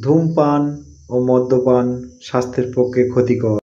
ধূমপান ও মদ্যপান স্বাস্থ্যের পক্ষে ক্ষতিকর।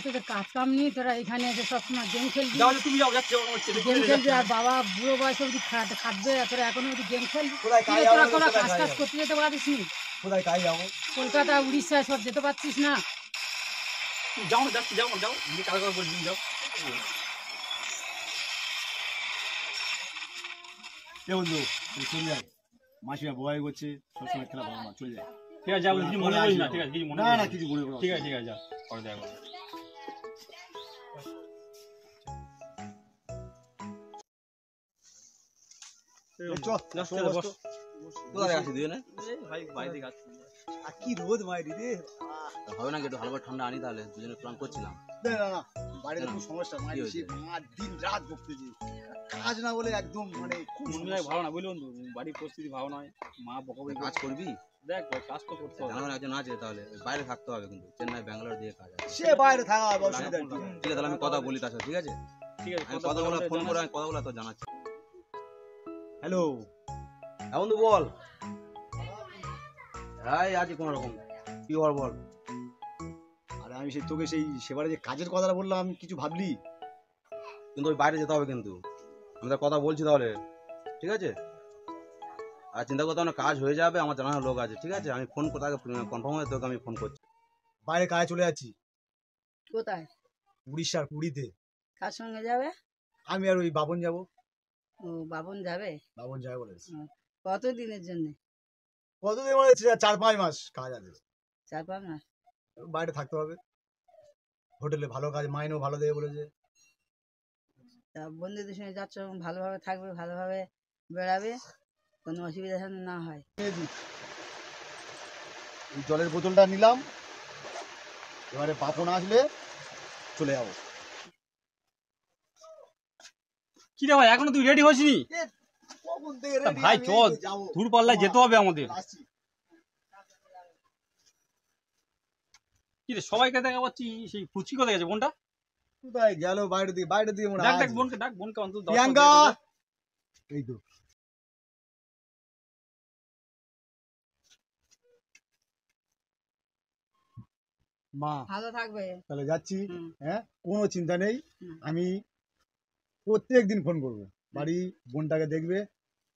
তোদের কাজ কাম নিয়ে তোরা এখানে এসে সবসময় গেম খেলবি, আর বাবা বুড়ো বয়স অব্দি খাটবে, তোরা এখনো অব্দি গেম খেলবি। তোরা কাজ কাজ করতে যেতে পারিস নি? কলকাতা উড়িষ্যা সব যেতে পারছিস না? যাও যাচ্ছি, যাও যাও কাজ করে বলছি, যাও। বন্ধু চলে যায়, মাসিরা বয় করছে, সবসময় খেলা ভালো না, চলে যায়। ঠিক আছে, যা বলি মনে করিস না। ঠিক আছে, কিছু মনে না, কিছু মনে করো। ঠিক আছে, ঠিক আছে, যা পরে দেখা করো। কি রোদ মাইরি রে, হবে না একটু ভালো ঠান্ডা আনি, তাহলে দুজনে প্ল্যান করছিলাম। বাড়িতে খুব সমস্যা, দিন রাত বকতেছি, কাজ না বলে একদম মানে খুব ভালো না, বুঝলি বন্ধু, বাড়ির পরিস্থিতি ভালো নয়, মা বকবে। কাজ করবি, দেখ কাজ তো করতে হবে, জানা একজন আছে, তাহলে বাইরে থাকতে হবে, কিন্তু চেন্নাই ব্যাঙ্গালোর দিয়ে কাজ আছে। সে বাইরে থাকা হবে, অসুবিধা নেই। ঠিক আছে, তাহলে আমি কথা বলি তার সাথে। ঠিক আছে, ঠিক আছে, আমি কথাগুলো ফোন করে আমি কথাগুলো তো জানাচ্ছি। হ্যালো, হ্যাঁ বন্ধু বল। হ্যাঁ আছি কোন রকম, কি হওয়ার বল। আরে আমি তোকে সেই সেবারে যে কাজের কথাটা বললাম, কিছু ভাবলি? কিন্তু ওই বাইরে যেতে হবে, কিন্তু আমি তার কথা বলছি তাহলে। ঠিক আছে, আর চিন্তা করতে হবে না, কাজ হয়ে যাবে, আমার জানার লোক আছে। ঠিক আছে, আমি ফোন করে তাকে কনফার্ম হয়ে তোকে আমি ফোন করছি। বাইরে কাজে চলে যাচ্ছি। কোথায়? উড়িষ্যার পুরীতে। কার সঙ্গে যাবে? আমি আর ওই বাবন যাব। ও, বাবন যাবে? বাবন যাবে বলেছে। কত দিনের জন্য? কতদিন বলেছে? 4-5 মাস কাজ আছে। 4-5 মাস বাইরে থাকতে হবে, হোটেলে ভালো কাজ, মাইনেও ভালো দেবে বলেছে। তা বন্ধুদের সঙ্গে যাচ্ছ, ভালোভাবে থাকবে, ভালোভাবে বেড়াবে, কোনো অসুবিধা যেন না হয়। এই জলের বোতলটা নিলাম, এবারে বাপন আসলে চলে যাবো। কি রে ভাই, এখনো তুই রেডি হসনি? ভাই চল, দূর পাল্লায় যেতে হবে আমাদের। কি রে সবাইকে দেখা পাচ্ছি, সেই ফুচকি কোথায় গেছে? বোনটা কোথায় গেল? বাইরে দিয়ে মনে হয়। ডাক বোনকে, ডাক বোনকে অন্তত। প্রিয়াঙ্কা, এই তো মা, ভালো থাকবে। তাহলে যাচ্ছি। হ্যাঁ, কোনো চিন্তা নেই, আমি প্রত্যেক দিন ফোন করবো। বাড়ি বোনটাকে দেখবে,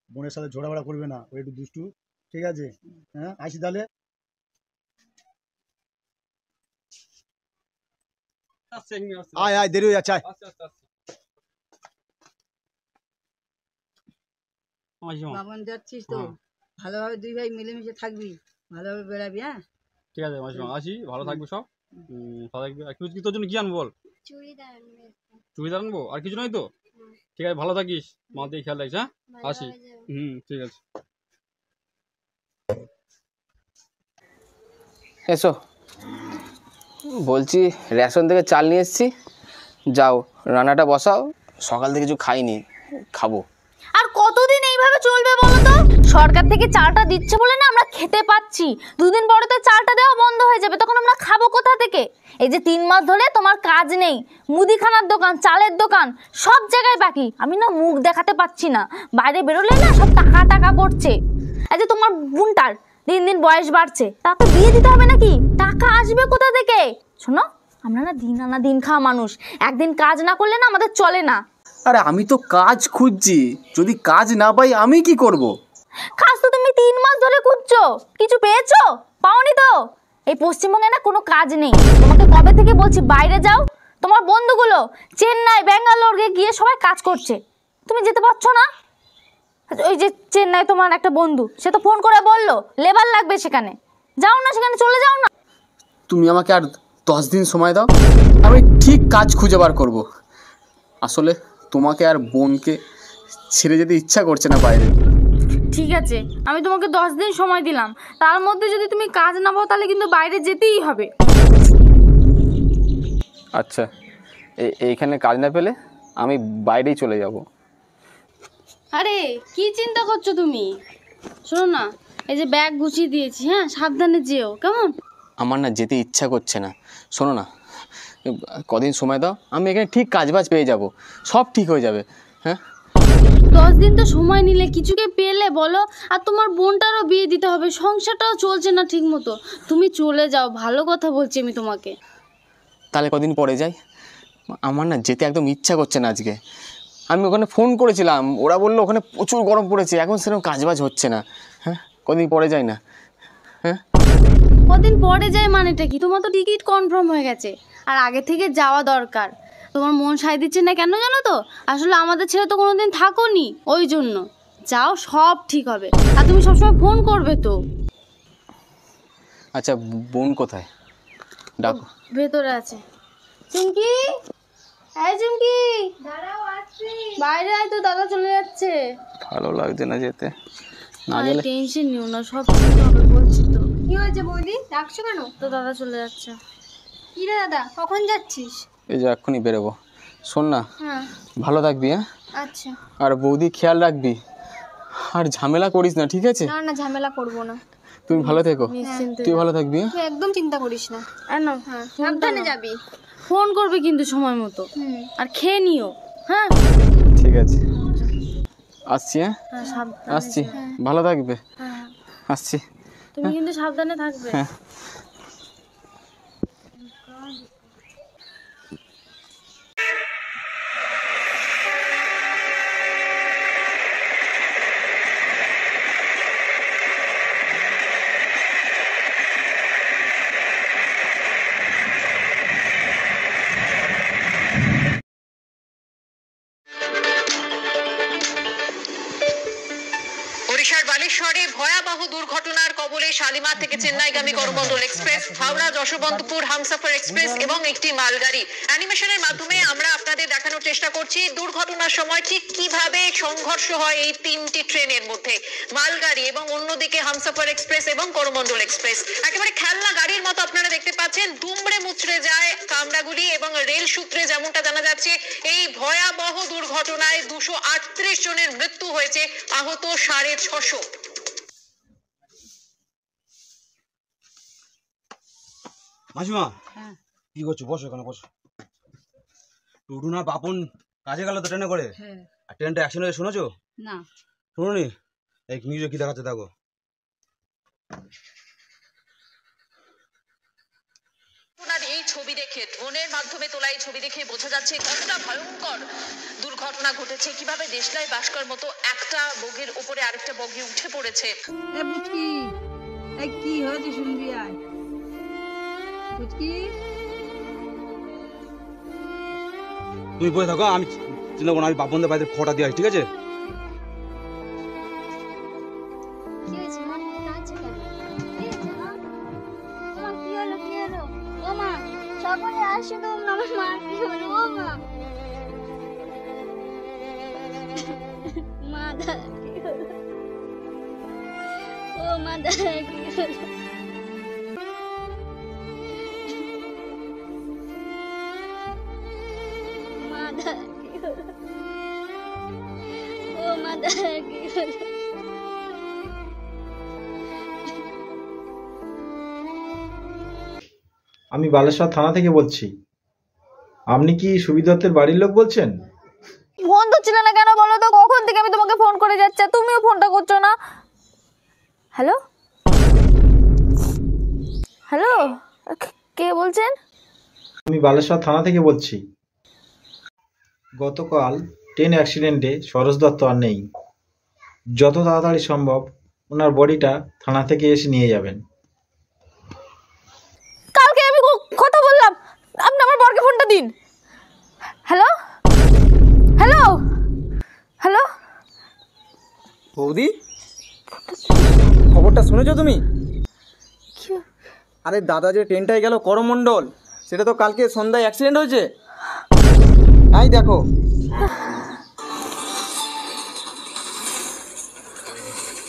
বোনের সাথে ঝোড়াফাড়া করবে না, ওই একটু দুষ্টু। ঠিক আছে, হ্যাঁ আসি তাহলে। আয় আয়, দেরি হয়ে যাচ্ছে। বাবন যাচ্ছিস তো, ভালোভাবে দুই ভাই মিলেমিশে থাকবি, ভালোভাবে বেড়াবি। হ্যাঁ ঠিক আছে মাসিমা, আসি, ভালো থাকবি সব। তোর জন্য কি আনবো বল? চুড়িদার আনবো, আর কিছু নয় তো? ঠিক আছে, ভালো থাকিস, মা দিয়ে খেয়াল রাখিস। হ্যাঁ আসি। ঠিক আছে। এসো, বলছি রেশন থেকে চাল নিয়ে এসেছি, যাও রান্নাটা বসাও, সকাল থেকে কিছু খাইনি, খাবো। আর কতদিন এইভাবে চলবে বলো তো? সরকার থেকে চালটা দিচ্ছে বলে না আমরা খেতে পাচ্ছি, দুদিন পরে তো চালটা দেওয়া বন্ধ হয়ে যাবে, তখন আমরা খাবো কোথা থেকে? এই যে 3 মাস ধরে তোমার কাজ নেই, মুদিখানার দোকান, চালের দোকান সব জায়গায় বাকি, আমি না মুখ দেখাতে পাচ্ছি না, বাইরে বেরোলে না সব টাকা টাকা করছে। এই যে তোমার বোনটার দিন দিন বয়স বাড়ছে, তা তো বিয়ে দিতে হবে নাকি? টাকা আসবে কোথা থেকে? শোনো, আমরা না দিন আনা দিন খাওয়া মানুষ, একদিন কাজ না করলে না আমাদের চলে না। আরে আমি তো কাজ খুঁজছি, যদি কাজ না পাই আমি কি করব? কাজ তো তুমি 3 মাস ধরে খুঁজছো, কিছু পেয়েছো? পাওনি তো? এই পশ্চিমবঙ্গে না কোনো কাজ নেই, তোমাকে কবে থেকে বলছি বাইরে যাও, তোমার বন্ধুগুলো চেন্নাই ব্যাঙ্গালোর গিয়ে সবাই কাজ করছে, তুমি যেতে পারছো না? ওই যে চেন্নাই তোমার একটা বন্ধু, সে তো ফোন করে বললো লেবার লাগবে সেখানে, যাও না, সেখানে চলে যাও না। তুমি আমাকে আর 10 দিন সময় দাও, আমি ঠিক কাজ খুঁজে বার করবো। আসলে তোমাকে আর বোনকে ছেড়ে যেতে ইচ্ছা করছে না বাইরে। ঠিক আছে, আমি তোমাকে 10 দিন সময় দিলাম, তার মধ্যে যদি তুমি কাজ না পাও তাহলে কিন্তু বাইরে যেতেই হবে। আচ্ছা, এইখানে কাজ না পেলে আমি বাইরেই চলে যাব। আরে কি চিন্তা করছো তুমি? শোনো না, এই যে ব্যাগ গুছিয়ে দিয়েছি, হ্যাঁ সাবধানে যেও, কেমন? আমার না যেতে ইচ্ছা করছে না। শোনো না, কদিন সময় দাও, আমি এখানে ঠিক কাজবাজ পেয়ে যাব, সব ঠিক হয়ে যাবে। হ্যাঁ 10 দিন তো সময় নিলে কিছুকে পেলে বলো। আর তোমার বোনটারও বিয়ে দিতে হবে, সংসারটাও চলছে না ঠিক মতো। তুমি চলে যাও, ভালো কথা বলছি আমি তোমাকে। তাহলে কদিন পরে যাই। আমার না যেতে একদম ইচ্ছা করছে না আজকে। আমি ওখানে ফোন করেছিলাম, ওরা বললো ওখানে প্রচুর গরম পড়েছে, এখন সেরকম কাজবাজ হচ্ছে না। হ্যাঁ কদিন পরে যাই না। হ্যাঁ কদিন পরে যায় মানেটা কি? তোমার তো টিকিট কনফার্ম হয়ে গেছে, আর আগে থেকে যাওয়া দরকার। তোমার মন সায় দিচ্ছে না কেন জানো তো? আসলে আমাদের ছেলে তো কোনোদিন থাকোনি, ওই জন্য। যাও, সব ঠিক হবে। আর তুমি সবসময় ফোন করবে তো। আচ্ছা বোন কোথায়? ডাকো। ভেতরে আছে। চুমকি, এই চুমকি, দাঁড়াও আসছি। বাইরে আয় তো, দাদা চলে যাচ্ছে। ভালো লাগছে না যেতে, না আরে গেলে। টেনশন নিও না, সব ঠিক হবে বলছি তো। কি হয়েছে বৌদি, ডাকছো কেন? তো দাদা চলে যাচ্ছে। কি রে দাদা, কখন যাচ্ছিস? এই যে এক্ষুনি বেরোবো। শোন না, হ্যাঁ ভালো থাকবি। হ্যাঁ আচ্ছা। আর বৌদি খেয়াল রাখবি, আর ঝামেলা করিস না, ঠিক আছে? না না, ঝামেলা করবো না। তুমি ভালো থেকো, নিশ্চিন্তে তুই ভালো থাকবি। তুই একদম চিন্তা করিস না। আর না, হ্যাঁ সাবধানে যাবি। ফোন করবে কিন্তু সময় মতো। আর খেয়ে নিও। হ্যাঁ ঠিক আছে, আসছি। হ্যাঁ হ্যাঁ সাবধানে আসছি, যেও। ভালো থাকবে। হ্যাঁ আসছি। তুমি কিন্তু সাবধানে থাকবে। হ্যাঁ ওড়িশার বালেশ্বরে ভয়াবহ দুর্ঘটনার কবলে শালিমার থেকে চেন্নাইগামী করমণ্ডল এক্সপ্রেস, হাওড়া যশবন্তপুর হামসফর এক্সপ্রেস এবং একটি মালগাড়ি। অ্যানিমেশনের মাধ্যমে আমরা আপনাদের দেখানোর চেষ্টা করছি দুর্ঘটনার সময় ঠিক কিভাবে সংঘর্ষ হয় এই তিনটি ট্রেনের মধ্যে, মালগাড়ি এবং অন্যদিকে হামসফর এক্সপ্রেস এবং করমণ্ডল এক্সপ্রেস। একেবারে খেলনা গাড়ির মতো আপনারা দেখতে পাচ্ছেন, দুমড়ে মুচড়ে যায় কামরাগুলি এবং রেল সূত্রে যেমনটা জানা যাচ্ছে এই ভয়াবহ দুর্ঘটনায় 238 জনের মৃত্যু হয়েছে, আহত 650। মাসিমা কি করছো? বসো এখানে, বসো। টুটু না বাপন কাজে গেল তো ট্রেনে করে, আর ট্রেনটা অ্যাক্সিডেন্ট হয়ে শুনেছো? না শুনোনি? এই নিউজে কি দেখাচ্ছে দেখো। এই ছবি দেখে, ড্রোনের মাধ্যমে তোলা এই ছবি দেখে বোঝা যাচ্ছে কতটা ভয়ঙ্কর দুর্ঘটনা ঘটেছে, কিভাবে দেশলাই বাস্কার মতো একটা বগির উপরে আরেকটা বগি উঠে পড়েছে। এ বুচকি, এই কি হয়েছে শুনবি আয়। বুচকি তুমি বসে থাকো, আমি চিন্তা করো না, আমি বাপনদের বাড়িতে খটা দিয়ে আসি, ঠিক আছে? কি হয়েছে মা, কাঁদছো কেন? কি হয়েছে মা? মা কি হলো, কি হলো? ও মা, সকলে আসো তো, আমার মা কি হলো? ও মা, মা দাদা কি হলো? ও মা দাদা কি হলো? মা দাদা কি হলো? ও মা দাদা কি হলো? আমি বালেশ্বর থানা থেকে বলছি। আপনি কি সুবিদত্তের বাড়ির লোক বলছেন? ফোন ধরছিলে না কেন বলো তো? কখন থেকে আমি তোমাকে ফোন করে যাচ্ছি, তুমিও ফোনটা করছো না। হ্যালো হ্যালো, কে বলছেন? আমি বালেশ্বর থানা থেকে বলছি। গতকাল ট্রেন অ্যাক্সিডেন্টে সরোজ দত্ত আর নেই। যত তাড়াতাড়ি সম্ভব ওনার বডিটা থানা থেকে এসে নিয়ে যাবেন। কালকে আমি কথা বললাম, আপনি আমার বরকে ফোনটা দিন। হ্যালো হ্যালো হ্যালো, বৌদি খবরটা শুনেছো তুমি? আরে দাদা যে ট্রেনটায় গেল করমণ্ডল, সেটা তো কালকে সন্ধ্যায় অ্যাক্সিডেন্ট হয়েছে। তাই দেখো।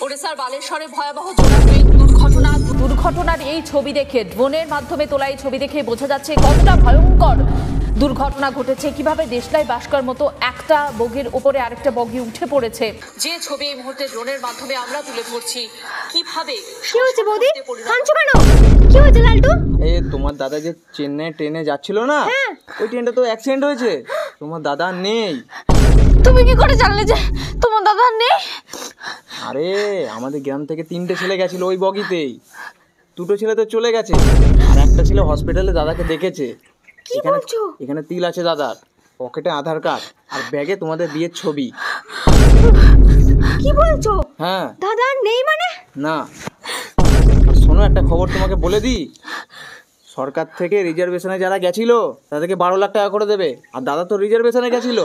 ওড়িশার বালেশ্বরে ভয়াবহ দুর্ঘটনার এই ছবি দেখে, ড্রোনের মাধ্যমে তোলা এই ছবি দেখে বোঝা যাচ্ছে কতটা ভয়ঙ্কর দুর্ঘটনা ঘটেছে, কিভাবে দেশলাই বাস্কার মতো একটা বগির উপরে আরেকটা বগি উঠে পড়েছে। যে ছবি এই মুহূর্তে ড্রোনের মাধ্যমে আমরা তুলে ধরছি, কিভাবে কি হয়েছে বৌদি, কাঁদছো কেন? কি হয়েছে লালটু? তোমার দাদা যে চেন্নাই ট্রেনে যাচ্ছিল না, ওই ট্রেনটা তো অ্যাক্সিডেন্ট হয়েছে, তোমার দাদা নেই। তুমি কি করে জানলে যে তোমার দাদা নেই? আরে আমাদের গ্রাম থেকে 3টে ছেলে গেছিল ওই বগিতেই, 2টো ছেলে তো চলে গেছে, আর একটা ছেলে হসপিটালে দাদাকে দেখেছে। এখানে তিল আছে দাদার, পকেটে আধার কার্ড, আর ব্যাগে তোমাদের বিয়ের ছবি। কি বলছো? হ্যাঁ। দাদা নেই মানে? না। শোনো, একটা খবর তোমাকে বলে দিই, সরকার থেকে রিজার্ভেশনে যারা গেছিল তাদেরকে 12 লাখ টাকা করে দেবে, আর দাদা তো রিজার্ভেশনে গেছিল।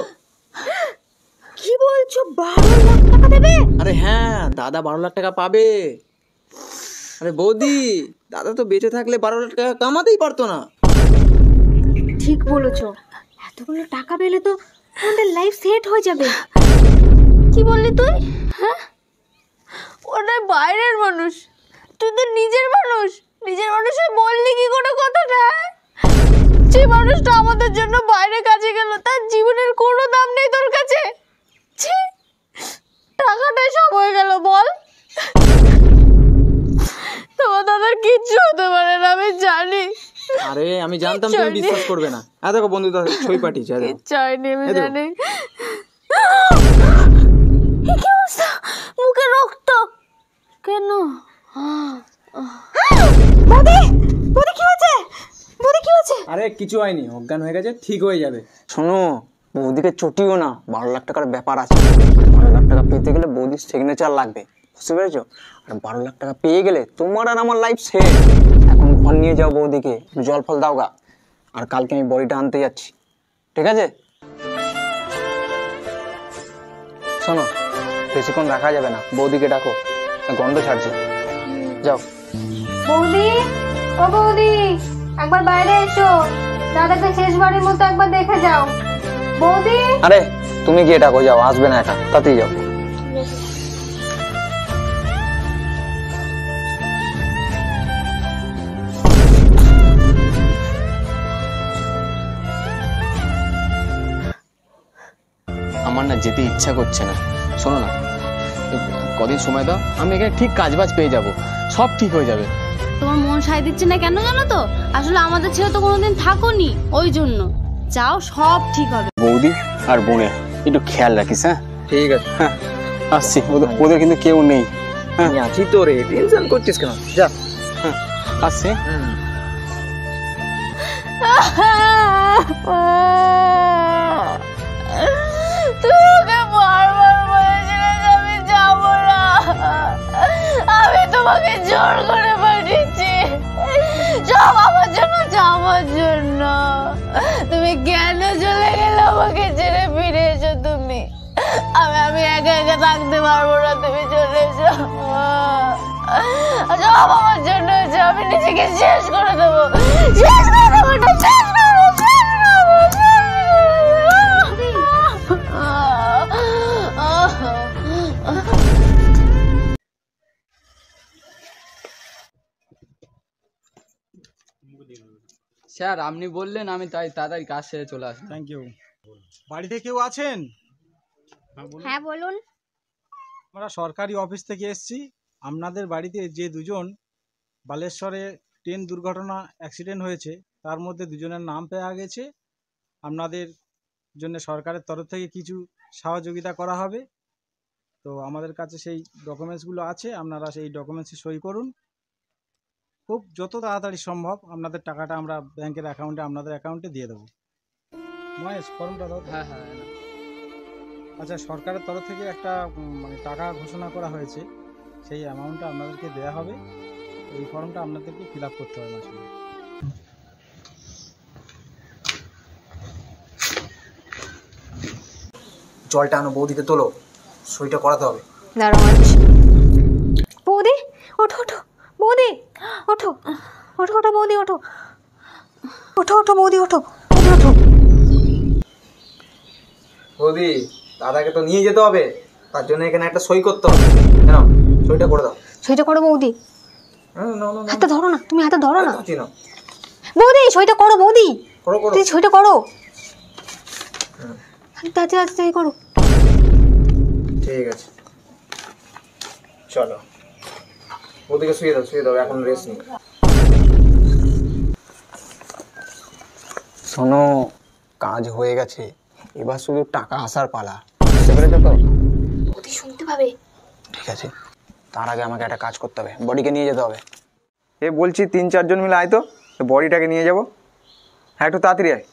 কি বলছো? 12 লাখ টাকা দেবে? আরে হ্যাঁ, দাদা 12 লাখ টাকা পাবে। আরে বৌদি, দাদা তো বেঁচে থাকলে 12 লাখ টাকা কামাতেই পারতো না। ঠিক বলেছো, এতগুলো টাকা পেলে তো আমাদের লাইফ সেট হয়ে যাবে। কি বললি তুই? হ্যাঁ, ওটা বাইরের মানুষ, তুই তো নিজের মানুষ। নিজের মানুষের বললি কি কোনো কথাটা? যে মানুষটা আমাদের জন্য বাইরে কাজে গেল, তার জীবনের কোনো দাম নেই তোর কাছে। টাকাটাই সব হয়ে গেল বল। তোমার দাদার কিচ্ছু হতে পারে না, আমি জানি। আরে আমি জানতাম তুমি বিশ্বাস করবে না। দেখো বন্ধু, ছই পাঠিয়েছে। চাইনি, আমি জানি। কি অবস্থা? মুখে রক্ত কেন? আরে কিছু হয়নি, অজ্ঞান হয়ে গেছে, ঠিক হয়ে যাবে। শোনো, বৌদিকে চটিও না, 12 লাখ টাকার ব্যাপার আছে। 12 লাখ টাকা পেতে গেলে বৌদির সিগনেচার লাগবে, বুঝতে পেরেছো? আর 12 লাখ টাকা পেয়ে গেলে তোমার আর আমার লাইফ সেট। এখন ঘর নিয়ে যাও বৌদিকে, জল ফল দাও গা, আর কালকে আমি বডিটা আনতে যাচ্ছি, ঠিক আছে? শোনো, বেশিক্ষণ রাখা যাবে না, বৌদিকে ডাকো, গন্ধ ছাড়ছে। যাও। বৌদি, ও বৌদি, একবার বাইরে এসো, দাদাকে শেষবারের মতো একবার দেখে যাও। বৌদি। আরে তুমি গিয়ে ডাকো, যাও, আসবে না একা, তাতেই যাও। আমার না যেতে ইচ্ছা করছে না। শোনো না, কদিন সময় দাও, আমি এখানে ঠিক কাজবাজ পেয়ে যাব, সব ঠিক হয়ে যাবে। তোমার মন সায় দিচ্ছে না কেন জানো তো? আসলে আমাদের ছেলে তো কোনোদিন থাকোনি, ওই জন্য। যাও, সব ঠিক হবে। বৌদি আর বোনের একটু খেয়াল রাখিস। হ্যাঁ ঠিক আছে। হ্যাঁ, আসছি। ওদের কিন্তু কেউ নেই। হ্যাঁ আছি তো রে, টেনশন করছিস কেন? যা। হ্যাঁ আসছি। তোমাকে বারবার বলেছিলে যে আমি যাবো না, আমি তোমাকে জোর করে পাঠিয়েছি সব আমার জন্য, যাওয়ার জন্য। তুমি কেন চলে গেলে আমাকে ছেড়ে? ফিরে এসো তুমি, আমি একা একা থাকতে পারবো না, তুমি চলে এসো। সব আমার জন্য হয়েছে, আমি নিজেকে শেষ করে দেবো, শেষ করে দেবো, শেষ করে দেবো। স্যার, আপনি বললেন, আমি তাই তাড়াতাড়ি কাজ সেরে চলে আসলাম। Thank you. বাড়িতে কেউ আছেন? হ্যাঁ বলুন। আমরা সরকারি অফিস থেকে এসেছি। আপনাদের বাড়িতে যে দুজন বালেশ্বরে ট্রেন দুর্ঘটনা অ্যাক্সিডেন্ট হয়েছে, তার মধ্যে দুজনের নাম পাওয়া গেছে। আপনাদের জন্য সরকারের তরফ থেকে কিছু সহযোগিতা করা হবে। তো আমাদের কাছে সেই ডকুমেন্টসগুলো আছে, আপনারা সেই ডকুমেন্টসে সই করুন। খুব যত তাড়াতাড়ি সম্ভব আপনাদের টাকাটা আমরা ব্যাংকের অ্যাকাউন্টে, আপনাদের অ্যাকাউন্টে দিয়ে দেবো। মহেশ, ফর্মটা দাও। হ্যাঁ হ্যাঁ। আচ্ছা, সরকারের তরফ থেকে একটা মানে টাকা ঘোষণা করা হয়েছে, সেই অ্যামাউন্টটা আপনাদেরকে দেওয়া হবে। এই ফর্মটা আপনাদেরকে ফিল আপ করতে হবে মাসে। জলটা আনো, বৌদিকে তোলো, সইটা করাতে হবে। বৌদি ওঠো, ওঠো বৌদি, ওঠো ওঠো, ওঠো বৌদি, ওঠো ওঠো, ওঠো বৌদি, ওঠো ওঠো। বৌদি, দাদাকে তো নিয়ে যেতে হবে, তার জন্য এখানে একটা সই করতে হবে। কেন? সইটা করে দাও। সইটা করো বৌদি। হাতে ধরো না, তুমি হাতে ধরো না বৌদি, সইটা করো বৌদি, তুই সইটা করো, তাতে আস্তে করো। ঠিক আছে, চলো। বৌদিকে শুয়ে দাও, শুয়ে দাও, এখন রেস্ট নিই। শোনো, কাজ হয়ে গেছে, এবার শুধু টাকা আসার পালা, বুঝতে পেরেছো তো? ওদের শুনতে পাবে। ঠিক আছে, তার আগে আমাকে একটা কাজ করতে হবে, বডিকে নিয়ে যেতে হবে। এ বলছি 3-4 জন মিলে আয় তো, বডিটাকে নিয়ে যাবো। হ্যাঁ, একটু তাড়াতাড়ি আয়।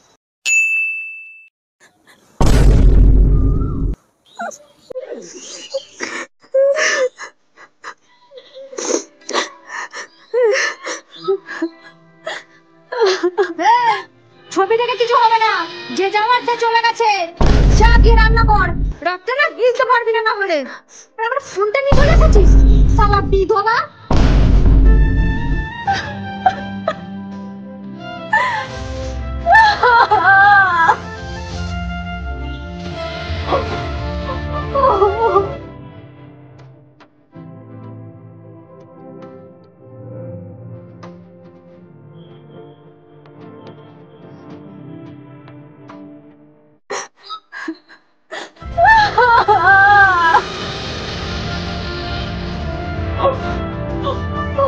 ছবি দেখে কিছু হবে না, যে যাওয়ার সে চলে গেছে। যা গিয়ে রান্না কর, রাখতে না গিলতে পারবি না হলে। আমার ফোনটা নিয়ে চলে এসেছিস শালা বিধবা।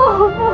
Oh